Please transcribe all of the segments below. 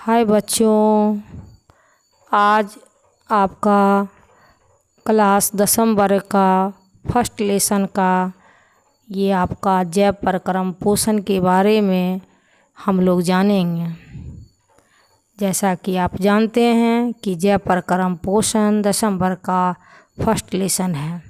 हाय बच्चों, आज आपका क्लास 10वीं वर्ग का फर्स्ट लेसन का ये आपका जैव प्रक्रम पोषण के बारे में हम लोग जानेंगे। जैसा कि आप जानते हैं कि जैव प्रक्रम पोषण 10वीं वर्ग का फर्स्ट लेसन है।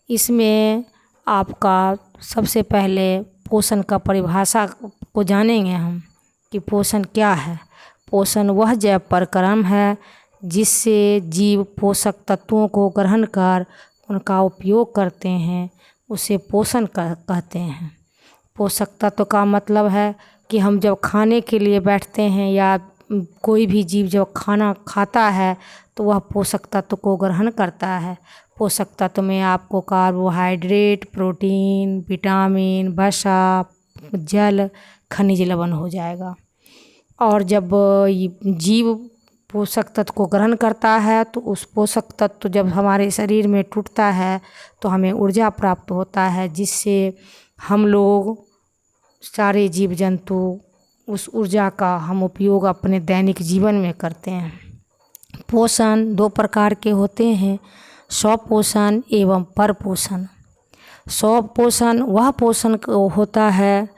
इसमें आपका सबसे पहले पोषण का परिभाषा को जानेंगे हम कि पोषण क्या है। पोषण वह जैव प्रक्रम है जिससे जीव पोषक तत्वों को ग्रहण कर उनका उपयोग करते हैं, उसे पोषण कहते हैं। पोषक तत्व का मतलब है कि हम जब खाने के लिए बैठते हैं या कोई भी जीव जब खाना खाता है तो वह पोषक तत्व को ग्रहण करता है। पोषक तत्व में आपको कार्बोहाइड्रेट, प्रोटीन, विटामिन, वसा, जल, खनिज लवण हो जाएगा। और जब जीव पोषक तत्व को ग्रहण करता है तो उस पोषक तत्व जब हमारे शरीर में टूटता है तो हमें ऊर्जा प्राप्त होता है, जिससे हम लोग सारे जीव जंतु उस ऊर्जा का हम उपयोग अपने दैनिक जीवन में करते हैं। पोषण दो प्रकार के होते हैं, स्वपोषण एवं परपोषण। स्वपोषण वह पोषण होता है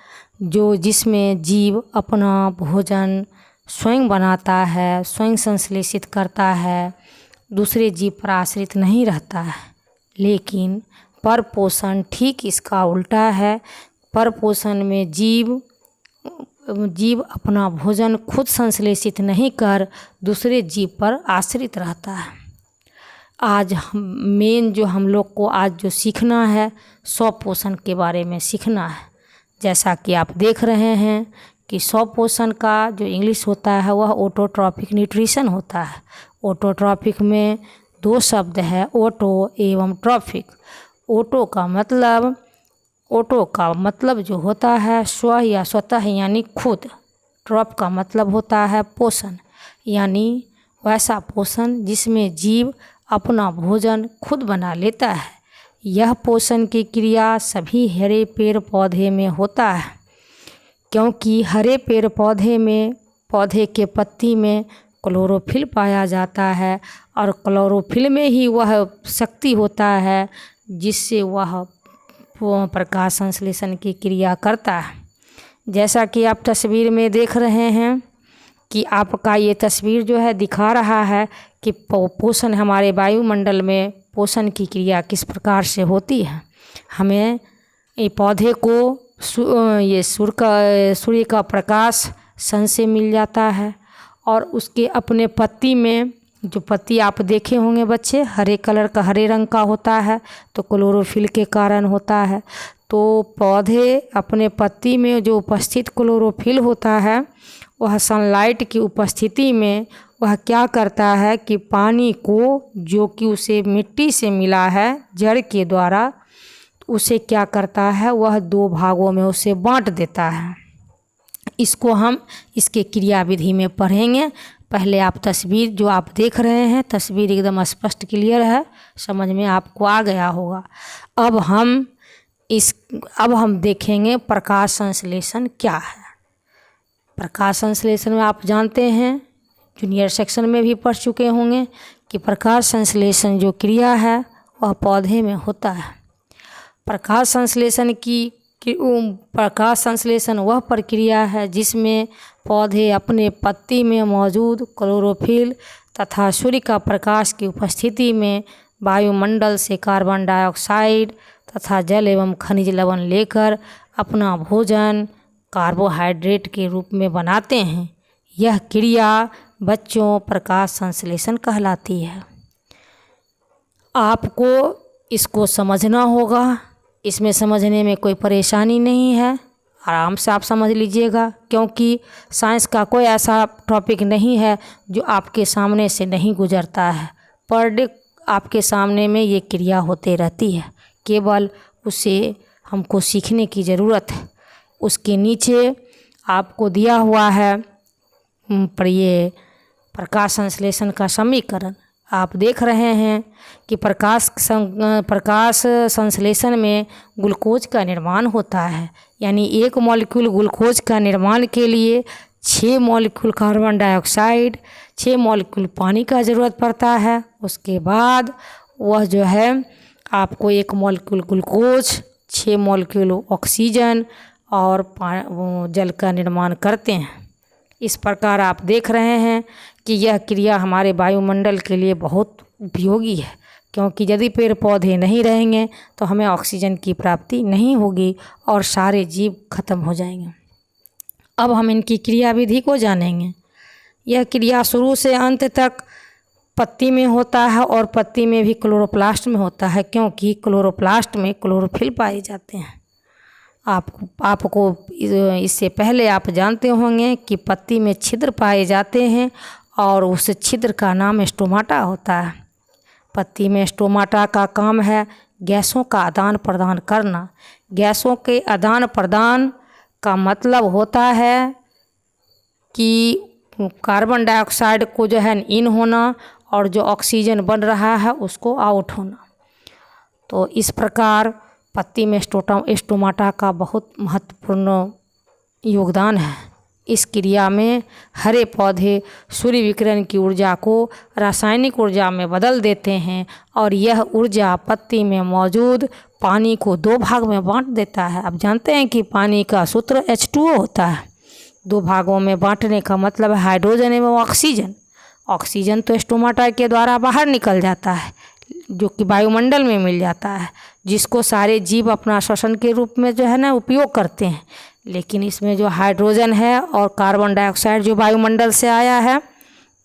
जिसमें जीव अपना भोजन स्वयं बनाता है, स्वयं संश्लेषित करता है, दूसरे जीव पर आश्रित नहीं रहता है। लेकिन परपोषण ठीक इसका उल्टा है। परपोषण में जीव अपना भोजन खुद संश्लेषित नहीं कर दूसरे जीव पर आश्रित रहता है। आज हम लोग को जो सीखना है स्वपोषण के बारे में सीखना है। जैसा कि आप देख रहे हैं कि स्वपोषण का जो इंग्लिश होता है वह ऑटोट्रॉफिक न्यूट्रिशन होता है। ऑटोट्रॉफिक में दो शब्द है, ऑटो एवं ट्रॉफिक। ऑटो का मतलब जो होता है स्व या स्वतः यानी खुद। ट्रॉफ का मतलब होता है पोषण, यानी वैसा पोषण जिसमें जीव अपना भोजन खुद बना लेता है। यह पोषण की क्रिया सभी हरे पेड़ पौधे में होता है, क्योंकि हरे पेड़ पौधे के पत्ती में क्लोरोफिल पाया जाता है और क्लोरोफिल में ही वह शक्ति होता है जिससे वह प्रकाश संश्लेषण की क्रिया करता है। जैसा कि आप तस्वीर में देख रहे हैं कि आपका ये तस्वीर जो है दिखा रहा है कि पोषण हमारे वायुमंडल में पोषण की क्रिया किस प्रकार से होती है। हमें ये पौधे को सूर्य का प्रकाश सन से मिल जाता है और उसके अपने पत्ती में जो पत्ती आप देखे होंगे बच्चे, हरे रंग का होता है तो क्लोरोफिल के कारण होता है। तो पौधे अपने पत्ती में जो उपस्थित क्लोरोफिल होता है वह सनलाइट की उपस्थिति में वह क्या करता है कि पानी को जो कि उसे मिट्टी से मिला है जड़ के द्वारा, उसे क्या करता है वह दो भागों में उसे बांट देता है। इसको हम इसके क्रिया विधि में पढ़ेंगे। पहले आप तस्वीर जो आप देख रहे हैं, तस्वीर एकदम स्पष्ट क्लियर है, समझ में आपको आ गया होगा। अब हम देखेंगे प्रकाश संश्लेषण क्या है। प्रकाश संश्लेषण में आप जानते हैं, जूनियर सेक्शन में भी पढ़ चुके होंगे कि प्रकाश संश्लेषण जो क्रिया है वह पौधे में होता है। प्रकाश संश्लेषण वह प्रक्रिया है जिसमें पौधे अपने पत्ती में मौजूद क्लोरोफिल तथा सूर्य का प्रकाश की उपस्थिति में वायुमंडल से कार्बन डाइऑक्साइड तथा जल एवं खनिज लवण लेकर अपना भोजन कार्बोहाइड्रेट के रूप में बनाते हैं। यह क्रिया बच्चों प्रकाश संश्लेषण कहलाती है। आपको इसको समझना होगा, इसमें समझने में कोई परेशानी नहीं है, आराम से आप समझ लीजिएगा, क्योंकि साइंस का कोई ऐसा टॉपिक नहीं है जो आपके सामने से नहीं गुजरता है। पर डे आपके सामने में ये क्रिया होते रहती है, केवल उसे हमको सीखने की ज़रूरत है। उसके नीचे आपको दिया हुआ है पर ये प्रकाश संश्लेषण का समीकरण आप देख रहे हैं कि प्रकाश संश्लेषण में ग्लूकोज का निर्माण होता है, यानी एक मॉलिक्यूल ग्लूकोज का निर्माण के लिए 6 मॉलिक्यूल कार्बन डाइऑक्साइड, 6 मॉलिक्यूल पानी का ज़रूरत पड़ता है। उसके बाद वह जो है आपको 1 मॉलिक्यूल ग्लूकोज, 6 मॉलिक्यूल ऑक्सीजन और जल का निर्माण करते हैं। इस प्रकार आप देख रहे हैं कि यह क्रिया हमारे वायुमंडल के लिए बहुत उपयोगी है, क्योंकि यदि पेड़ पौधे नहीं रहेंगे तो हमें ऑक्सीजन की प्राप्ति नहीं होगी और सारे जीव खत्म हो जाएंगे। अब हम इनकी क्रिया विधि को जानेंगे। यह क्रिया शुरू से अंत तक पत्ती में होता है और पत्ती में भी क्लोरोप्लास्ट में होता है, क्योंकि क्लोरोप्लास्ट में क्लोरोफिल पाए जाते हैं। आपको इससे पहले आप जानते होंगे कि पत्ती में छिद्र पाए जाते हैं और उस छिद्र का नाम स्टोमाटा होता है। पत्ती में स्टोमाटा का काम है गैसों का आदान प्रदान करना। गैसों के आदान प्रदान का मतलब होता है कि कार्बन डाइऑक्साइड को जो है इन होना और जो ऑक्सीजन बन रहा है उसको आउट होना। तो इस प्रकार पत्ती में स्टोमाटा का बहुत महत्वपूर्ण योगदान है। इस क्रिया में हरे पौधे सूर्य विकिरण की ऊर्जा को रासायनिक ऊर्जा में बदल देते हैं और यह ऊर्जा पत्ती में मौजूद पानी को 2 भाग में बांट देता है। आप जानते हैं कि पानी का सूत्र H2O होता है। 2 भागों में बांटने का मतलब है हाइड्रोजन एवं ऑक्सीजन। ऑक्सीजन तो स्टोमाटा के द्वारा बाहर निकल जाता है, जो कि वायुमंडल में मिल जाता है, जिसको सारे जीव अपना श्वसन के रूप में जो है ना उपयोग करते हैं। लेकिन इसमें जो हाइड्रोजन है और कार्बन डाइऑक्साइड जो वायुमंडल से आया है,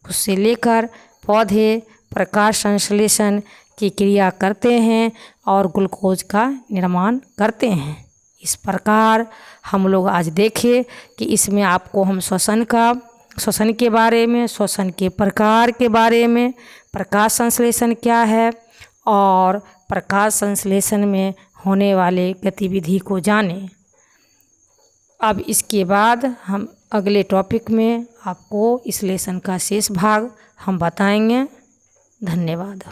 उससे लेकर पौधे प्रकाश संश्लेषण की क्रिया करते हैं और ग्लूकोज का निर्माण करते हैं। इस प्रकार हम लोग आज देखें कि इसमें आपको हम श्वसन के बारे में, श्वसन के प्रकार के बारे में, प्रकाश संश्लेषण क्या है और प्रकाश संश्लेषण में होने वाले गतिविधि को जानें। अब इसके बाद हम अगले टॉपिक में आपको इस लेसन का शेष भाग हम बताएंगे। धन्यवाद।